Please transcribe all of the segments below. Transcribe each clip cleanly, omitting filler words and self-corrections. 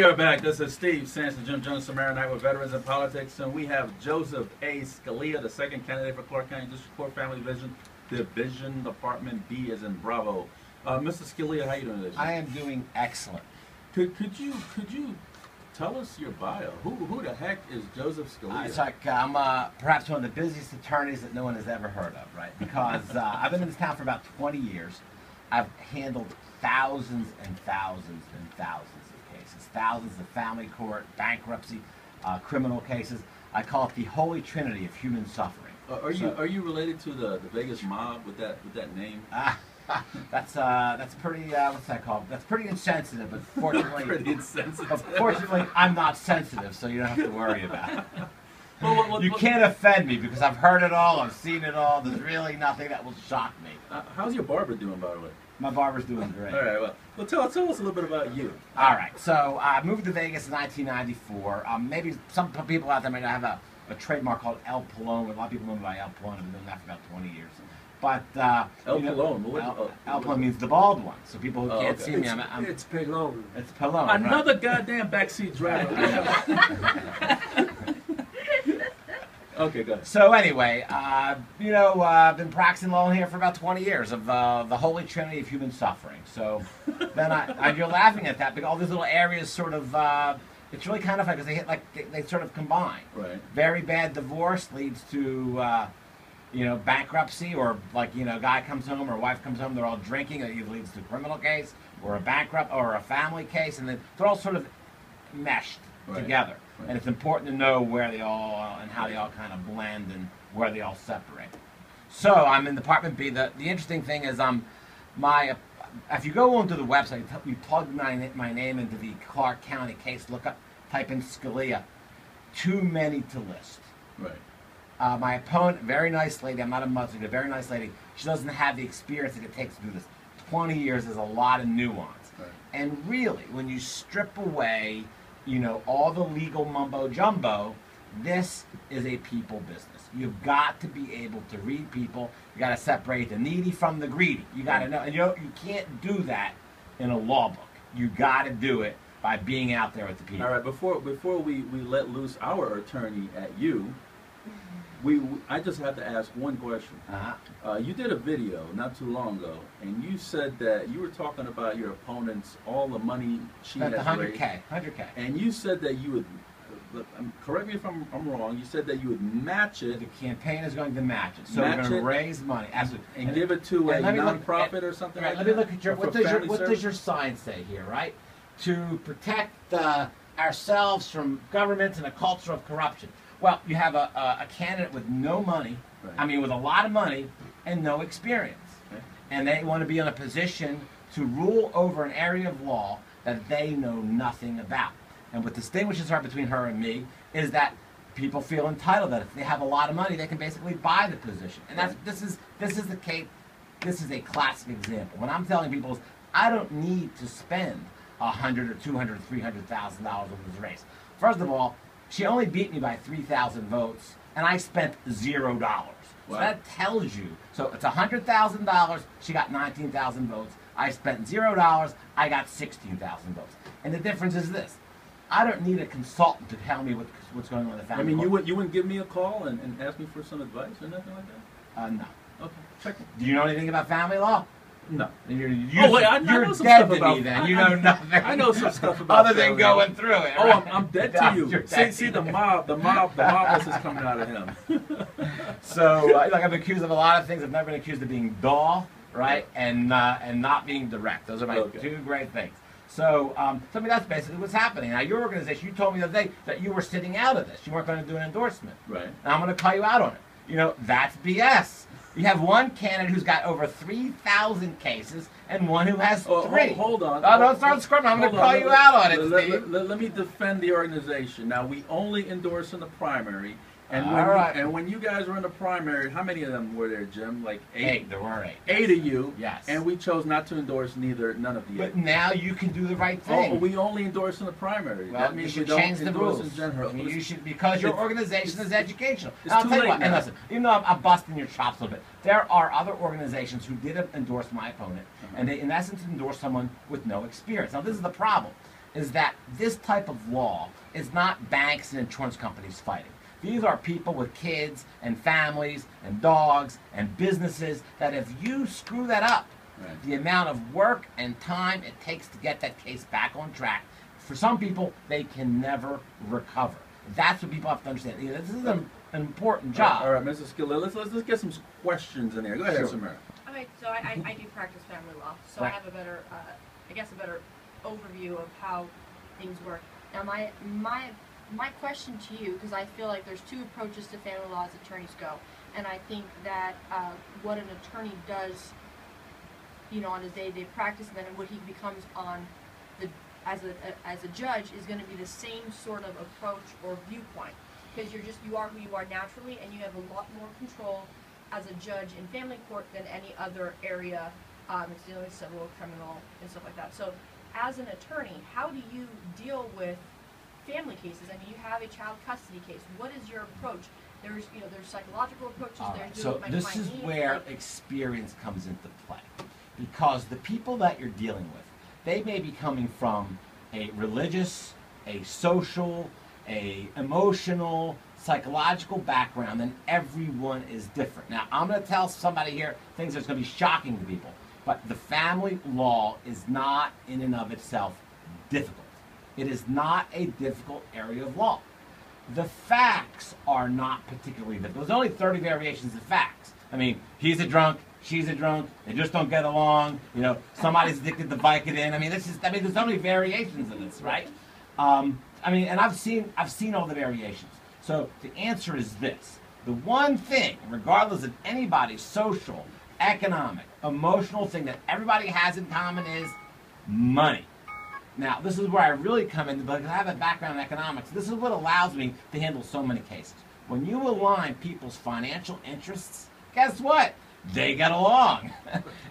We are back. This is Steve Sampson, Jim Jones, Samara Night with Veterans in Politics, and we have Joseph A. Scalia, the second candidate for Clark County District Court Family Division Department B as in Bravo. Mr. Scalia, how you doing today? I am doing excellent. Could you tell us your bio? Who the heck is Joseph Scalia? It's like I'm perhaps one of the busiest attorneys that no one has ever heard of, right? Because I've been in this town for about 20 years. I've handled thousands and thousands and thousands of cases, thousands of family court, bankruptcy, criminal cases. I call it the holy trinity of human suffering. Are you related to the Vegas mob with that name? That's pretty what's that called? That's pretty insensitive, but fortunately, pretty insensitive. Fortunately, I'm not sensitive, so you don't have to worry about it. Well, you can't offend me because I've heard it all, I've seen it all. There's really nothing that will shock me. How's your barber doing, by the way? My barber's doing great. All right, well tell us a little bit about you. All right, so I moved to Vegas in 1994. Maybe some people out there may not have a trademark called El Pelon. A lot of people know me by El Pelon. I've been doing that for about 20 years. But El Pelon. El Pelon means the bald one. So people who can't see me, it's Pelon. It's Pelon. Another goddamn backseat driver. Okay, go ahead. So anyway, I've been practicing law here for about 20 years of the holy trinity of human suffering. So then you're laughing at that because all these little areas sort of, it's really kind of like, because they sort of combine. Right. Very bad divorce leads to, bankruptcy, or a guy comes home or a wife comes home, they're all drinking, it either leads to a criminal case or a bankrupt or a family case, and then they're all sort of meshed together. Right. And it's important to know where they all and how they all kind of blend and where they all separate. So I'm in Department B. The interesting thing is if you go onto the website, you plug my name into the Clark County case lookup, type in Scalia, too many to list. Right. My opponent, very nice lady, I'm not a Muslim, a very nice lady, she doesn't have the experience that it takes to do this. 20 years is a lot of nuance. Right. And really, when you strip away all the legal mumbo jumbo, this is a people business. You've got to be able to read people. You got to separate the needy from the greedy. You got to know, and you can't do that in a law book. You got to do it by being out there with the people. All right, before we let loose our attorney at you, I just have to ask one question. You did a video not too long ago, and you said that you were talking about your opponent's all the money she has raised. 100K. And you said that you would, correct me if I'm wrong, you said that you would match it. The campaign is going to match it. So we're going to raise money. Absolutely. And give it to a nonprofit or something like that? Let me look at your, what does your sign say here, right? To protect ourselves from governments and a culture of corruption. Well, you have a candidate with no money, with a lot of money, and no experience. Okay. And they want to be in a position to rule over an area of law that they know nothing about. And what distinguishes her between her and me is that people feel entitled, that if they have a lot of money, they can basically buy the position. And this is the case. This is a classic example. When I'm telling people, I don't need to spend $100,000 or $200,000 or $300,000 on this race. First of all, she only beat me by 3,000 votes, and I spent $0. Wow. So that tells you. So it's $100,000. She got 19,000 votes. I spent $0. I got 16,000 votes. And the difference is this: I don't need a consultant to tell me what's going on in the family. You wouldn't give me a call and ask me for some advice or nothing like that? No. Okay. Check it. Do you know anything about family law? No. You're know some dead stuff to about, me then. You know nothing. I know some stuff about other than going through it. Oh, right? I'm dead to you. See the mobness is coming out of him. So, I've been accused of a lot of things. I've never been accused of being dull, right, and not being direct. Those are my two great things. So, that's basically what's happening. Now, your organization, you told me the other day that you were sitting out of this. You weren't going to do an endorsement. Right. And I'm going to call you out on it. That's BS. You have one candidate who's got over 3,000 cases and one who has 3. Hold on. Don't start scrubbing. I'm going to call you out on it, Steve. Let me defend the organization. Now, we only endorse in the primary. And when you guys were in the primary, how many of them were there, Jim? Like 8? 8. There were 8. 8 of you. Yes. And we chose not to endorse none of the 8. But now you can do the right thing. Oh, we only endorse in the primary. Well, that means you should we don't change the endorse rules. in general. You should, because your organization is educational. It's I'll too tell you late what, now. and listen, even though I'm busting your chops a little bit, there are other organizations who did endorse my opponent, and they, in essence, endorsed someone with no experience. Now, this is the problem. is that this type of law is not banks and insurance companies fighting. These are people with kids and families and dogs and businesses that if you screw that up, the amount of work and time it takes to get that case back on track, for some people, they can never recover. That's what people have to understand. This is an important job. All right, Mrs. Scalia, let's get some questions in there. Go ahead, Samara. Okay, so I do practice family law, so I have a better, I guess, a better overview of how things work. Now, my question to you, because I feel like there's two approaches to family law as attorneys go, and I think that what an attorney does, on his day-to-day practice, and then what he becomes on the as a judge is going to be the same sort of approach or viewpoint, because you are who you are naturally, and you have a lot more control as a judge in family court than any other area. It's dealing with civil, criminal, and stuff like that. So, as an attorney, how do you deal with family cases? I mean, you have a child custody case. What is your approach? There's psychological approaches. So this is where experience comes into play, because the people that you're dealing with, they may be coming from a religious, a social, a emotional, psychological background, and everyone is different. Now, I'm going to tell somebody here things that's going to be shocking to people, but the family law is not in and of itself difficult. It is not a difficult area of law. The facts are not particularly difficult. There's only 30 variations of facts. I mean, he's a drunk, she's a drunk, they just don't get along, somebody's addicted to Vicodin. I mean, there's so many variations in this, right? And I've seen all the variations. So the answer is this. The one thing, regardless of anybody's social, economic, emotional thing that everybody has in common is money. Now, this is where I really come in, because I have a background in economics. This is what allows me to handle so many cases. When you align people's financial interests, guess what? They get along.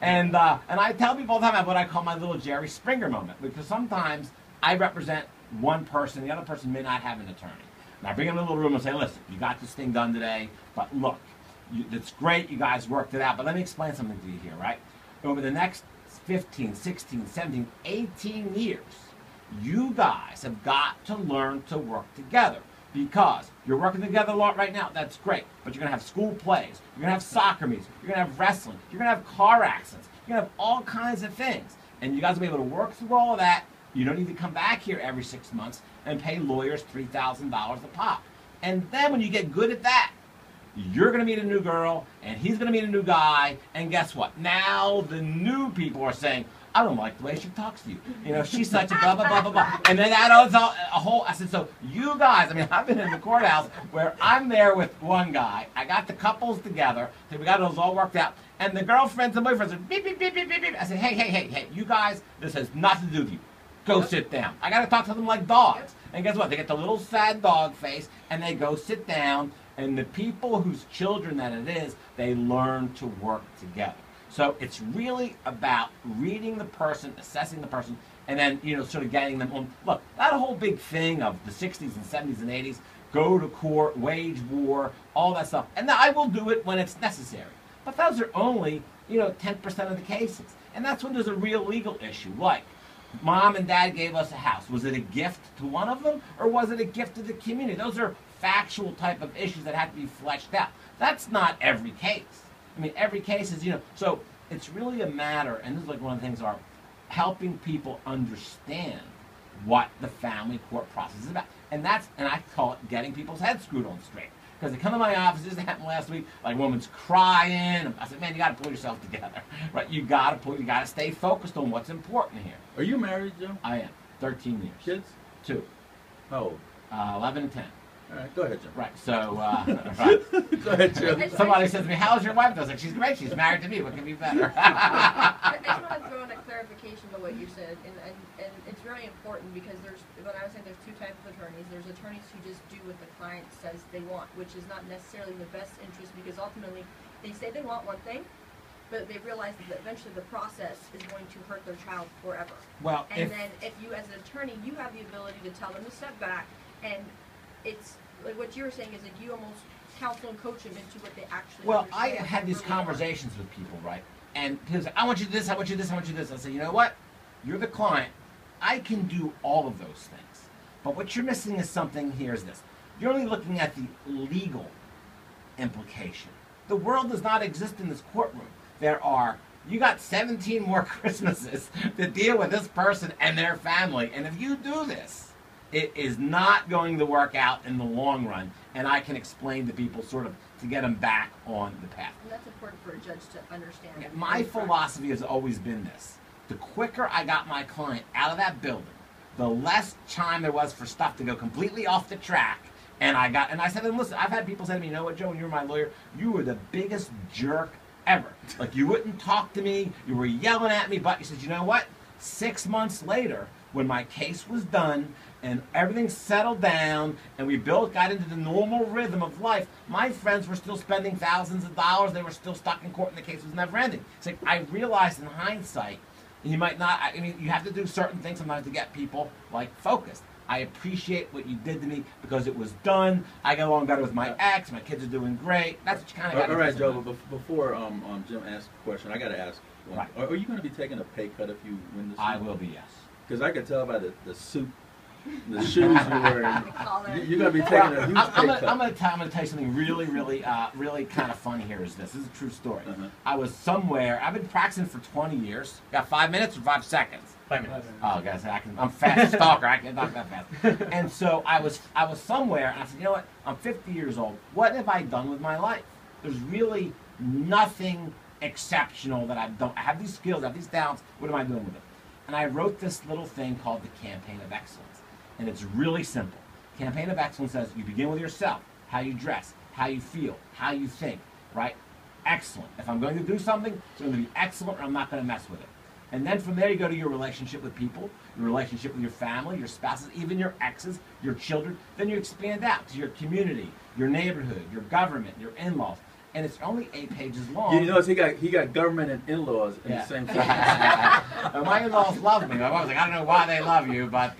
and I tell people all the time I have what I call my little Jerry Springer moment, because sometimes I represent one person, the other person may not have an attorney. And I bring them in a little room and say, listen, you got this thing done today, but look, it's great you guys worked it out, but let me explain something to you here, right? Over the next 15, 16, 17, 18 years, you guys have got to learn to work together. Because you're working together a lot right now, that's great. But you're going to have school plays, you're going to have soccer meets, you're going to have wrestling, you're going to have car accidents, you're going to have all kinds of things. And you guys will be able to work through all of that. You don't need to come back here every 6 months and pay lawyers $3,000 a pop. And then when you get good at that, you're going to meet a new girl, and he's going to meet a new guy, and guess what? Now the new people are saying, I don't like the way she talks to you. She's such a blah, blah, blah, blah, blah. And then that owns a whole, I said, so you guys, I've been in the courthouse where I'm there with one guy. I got the couples together. So we got those all worked out. And the girlfriends and boyfriends are beep, beep, beep, beep, beep, beep. I said, hey, you guys, this has nothing to do with you. Go sit down. I got to talk to them like dogs. And guess what? They get the little sad dog face, and they go sit down. And the people whose children that it is, they learn to work together. So it's really about reading the person, assessing the person, and then, sort of getting them on. Look, that whole big thing of the 60s and 70s and 80s, go to court, wage war, all that stuff. And I will do it when it's necessary. But those are only, 10% of the cases. And that's when there's a real legal issue, like Mom and Dad gave us a house. Was it a gift to one of them, or was it a gift to the community? Those are factual type of issues that have to be fleshed out. That's not every case. Every case is, so it's really a matter, and this is like one of the things, are helping people understand what the family court process is about. And I call it getting people's heads screwed on straight. Because they come to my office, this happened last week, like a woman's crying. I said, man, you got to pull yourself together, right? You got to stay focused on what's important here. Are you married, Joe? I am. 13 years. Kids? 2. How old? 11 and 10. All right, go ahead, Joe. Right, so, right. Go ahead, Joe. Somebody says to me, how's your wife? I was like, she's great, she's married to me, what can be better? I just want to throw in a clarification to what you said, and it's very important, because when I was saying there's two types of attorneys. There's attorneys who just do what the client says they want, which is not necessarily in the best interest, because ultimately they say they want one thing, but they realize that eventually the process is going to hurt their child forever. Well, then if you, as an attorney, you have the ability to tell them to step back, and it's like what you were saying is that you almost counsel and coach them into what they actually I have had these conversations with people, right? And people say, I want you to this, I want you to this, I want you to this. I say, you know what? You're the client. I can do all of those things. But what you're missing is something here is this. You're only looking at the legal implication. The world does not exist in this courtroom. You got 17 more Christmases to deal with this person and their family. And if you do this, it is not going to work out in the long run. And I can explain to people sort of to get them back on the path. And that's important for a judge to understand. Yeah, my philosophy has always been this. The quicker I got my client out of that building, the less time there was for stuff to go completely off the track. And I said to them, listen, I've had people say to me, you know what, Joe, when you were my lawyer, you were the biggest jerk ever. Like, you wouldn't talk to me, you were yelling at me, but he said, you know what? 6 months later, when my case was done and everything settled down and we both got into the normal rhythm of life, my friends were still spending thousands of dollars. They were still stuck in court and the case was never ending. It's like, I realized in hindsight, you might not, I mean, you have to do certain things sometimes to get people, like, focused. I appreciate what you did to me because it was done. I get along better with my ex. My kids are doing great. That's what you kind of got to do. All right, Joe, but before Jim asks a question, I got to ask one. Right. Are you going to be taking a pay cut if you win this? I will be, yes. Because I could tell by the suit, the shoes you're wearing, you're going to be taking a huge pay cut. I'm going to tell you something really, really, really kind of funny here is this. This is a true story. I was somewhere. I've been practicing for 20 years. Got 5 minutes or 5 seconds? 5 minutes. Oh, guys, I'm fast stalker. I can't talk that fast. And so I was somewhere, and I said, you know what? I'm 50 years old. What have I done with my life? There's really nothing exceptional that I've done. I have these skills, I have these talents. What am I doing with them? And I wrote this little thing called the Campaign of Excellence. And it's really simple. Campaign of Excellence says you begin with yourself, how you dress, how you feel, how you think, right? Excellent. If I'm going to do something, it's going to be excellent or I'm not going to mess with it. And then from there you go to your relationship with people, your relationship with your family, your spouses, even your exes, your children. Then you expand out to your community, your neighborhood, your government, your in-laws. And it's only 8 pages long. You notice he got government and in-laws in the same sentence. My in-laws love me. My mom was like, I don't know why they love you, but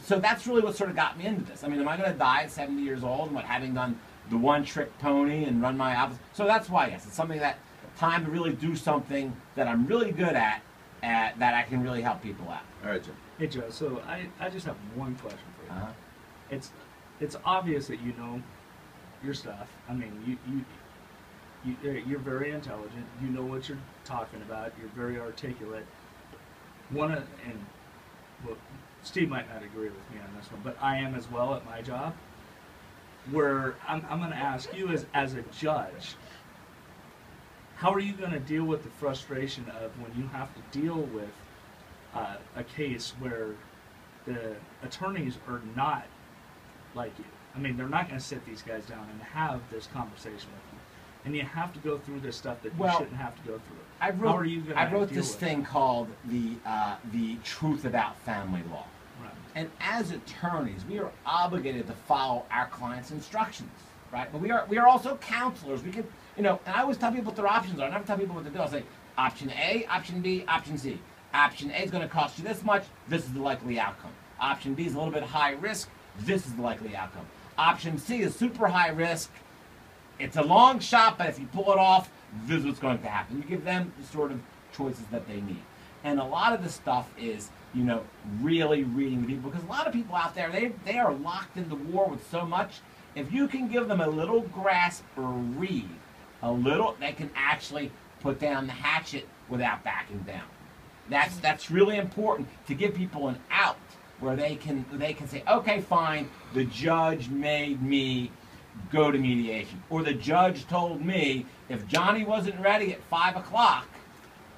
so that's really what sort of got me into this. I mean, am I going to die at 70 years old and having done the one-trick pony and run my office? So that's why, yes, it's something that time to really do something that I'm really good at that I can really help people out. All right, Jim. Hey, Joe. So I just have one question for you. It's obvious that you know your stuff. I mean, you're very intelligent. You know what you're talking about. You're very articulate. Well, Steve might not agree with me on this one, but I am as well at my job. Where I'm going to ask you as a judge, how are you going to deal with the frustration of when you have to deal with a case where the attorneys are not like you? I mean, they're not going to sit these guys down and have this conversation with them. And you have to go through this stuff that you shouldn't have to go through. I wrote this thing called the Truth About Family Law. Right. And as attorneys, we are obligated to follow our clients' instructions, right? But we are also counselors. We can, and I always tell people what their options are. I never tell people what to do. I'll say, option A, option B, option C. Option A is going to cost you this much. This is the likely outcome. Option B is a little bit high risk. This is the likely outcome. Option C is super high risk. It's a long shot, but if you pull it off, this is what's going to happen. You give them the sort of choices that they need. And a lot of this stuff is, really reading the people. Because a lot of people out there, they are locked into war with so much. If you can give them a little grasp or read, they can actually put down the hatchet without backing down. That's really important to give people an out where they can say, okay, fine, the judge made me go to mediation. Or the judge told me if Johnny wasn't ready at 5 o'clock,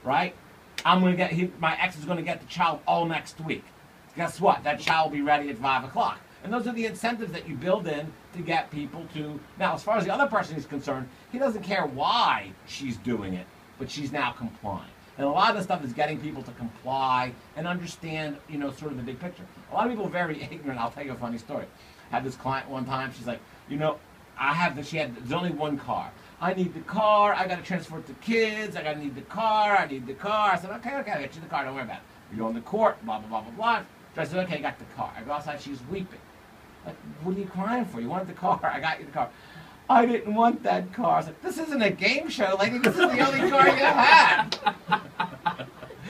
right, my ex is going to get the child all next week. Guess what? That child will be ready at 5 o'clock. And those are the incentives that you build in to get people to... Now, as far as the other person is concerned, he doesn't care why she's doing it, but she's now complying. And a lot of this stuff is getting people to comply and understand, sort of the big picture. A lot of people are very ignorant. I'll tell you a funny story. I had this client one time. She's like, there's only one car. I need the car. I got to transfer it to kids. I need the car. I need the car. I said, okay, I'll get you the car. Don't worry about it. We go in the court, blah, blah, blah, blah, blah. So I said, okay, I got the car. I go outside. She's weeping. Like, what are you crying for? You wanted the car. I got you the car. I didn't want that car. I was like, this isn't a game show, lady. This is the only car you have.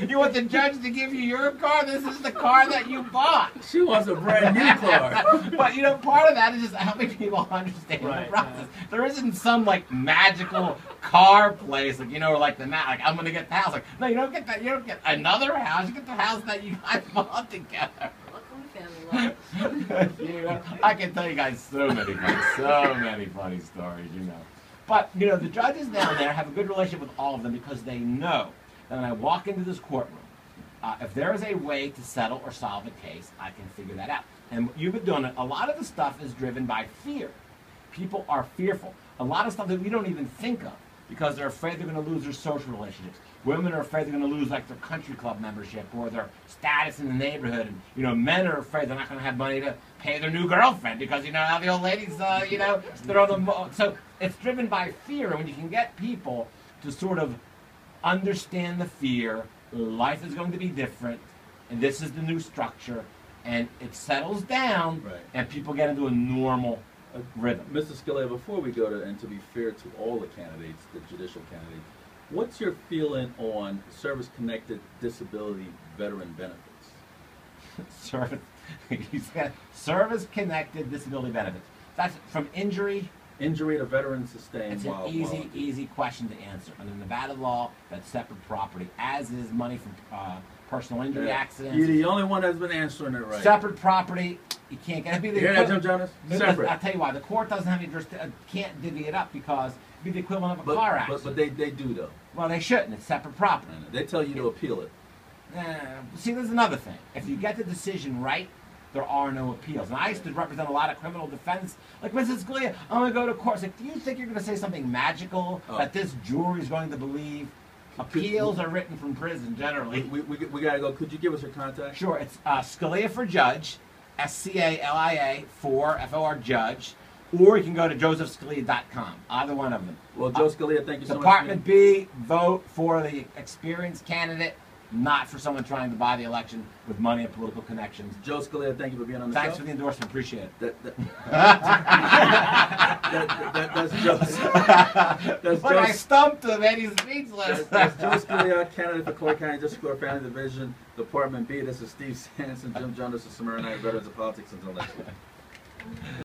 You want the judge to give you your car? This is the car that you bought. She wants a brand new car. But, you know, part of that is just helping people understand the process. There isn't some, like, magical car place, like, you know, like like, I'm going to get the house. Like, no, you don't get that. You don't get another house. You get the house that you guys bought together. You know, I can tell you guys so many funny stories, you know. But, you know, the judges down there have a good relationship with all of them because they know that when I walk into this courtroom, if there is a way to settle or solve a case, I can figure that out. And you've been doing it. A lot of the stuff is driven by fear. People are fearful. A lot of stuff that we don't even think of because they're afraid they're going to lose their social relationships. Women are afraid they're going to lose, like, their country club membership or their status in the neighborhood. And, you know, men are afraid they're not going to have money to pay their new girlfriend because, you know, how the old ladies, you know, they're on the... So it's driven by fear. And when you can get people to sort of understand the fear, life is going to be different, and this is the new structure, and it settles down, and people get into a normal rhythm. Mr. Scalia, before we go to, and to be fair to all the candidates, the judicial candidates, what's your feeling on service-connected disability veteran benefits? Service-connected disability benefits. That's from injury. Injury to veterans sustained. It's an easy question to answer. Under Nevada law, that's separate property, as is money from personal injury accidents. You're the only one that's been answering it right. Separate property, you can't get it. You hear that, Jim Jonas? Separate. I'll tell you why. The court doesn't have any jurisdiction, can't divvy it up because it'd be the equivalent of a car accident. But they do, though. Well, they shouldn't. It's separate property. They tell you to appeal it. See, there's another thing. If you get the decision right, there are no appeals. And I used to represent a lot of criminal defense. Like, Mrs. Scalia, I'm going to go to court. It's like, do you think you're going to say something magical that this jury is going to believe? Appeals are written from prison, generally. We got to go. Could you give us your contact? Sure. It's Scalia for Judge, SCALIA for FOR Judge, or you can go to josephscalia.com. Either one of them. Well, Joe Scalia, thank you so much. Department B, vote for the experienced candidate, not for someone trying to buy the election with money and political connections. Joe Scalia, thank you for being on the Thanks show. for the endorsement. Appreciate it. That's Joe. But I stumped him and he's speechless. That's Joe Scalia, candidate for Clark County District Court Family Division, Department B. This is Steve Sanson, Jim Jonas, and Samara Knight, Veterans of Politics. Until next week.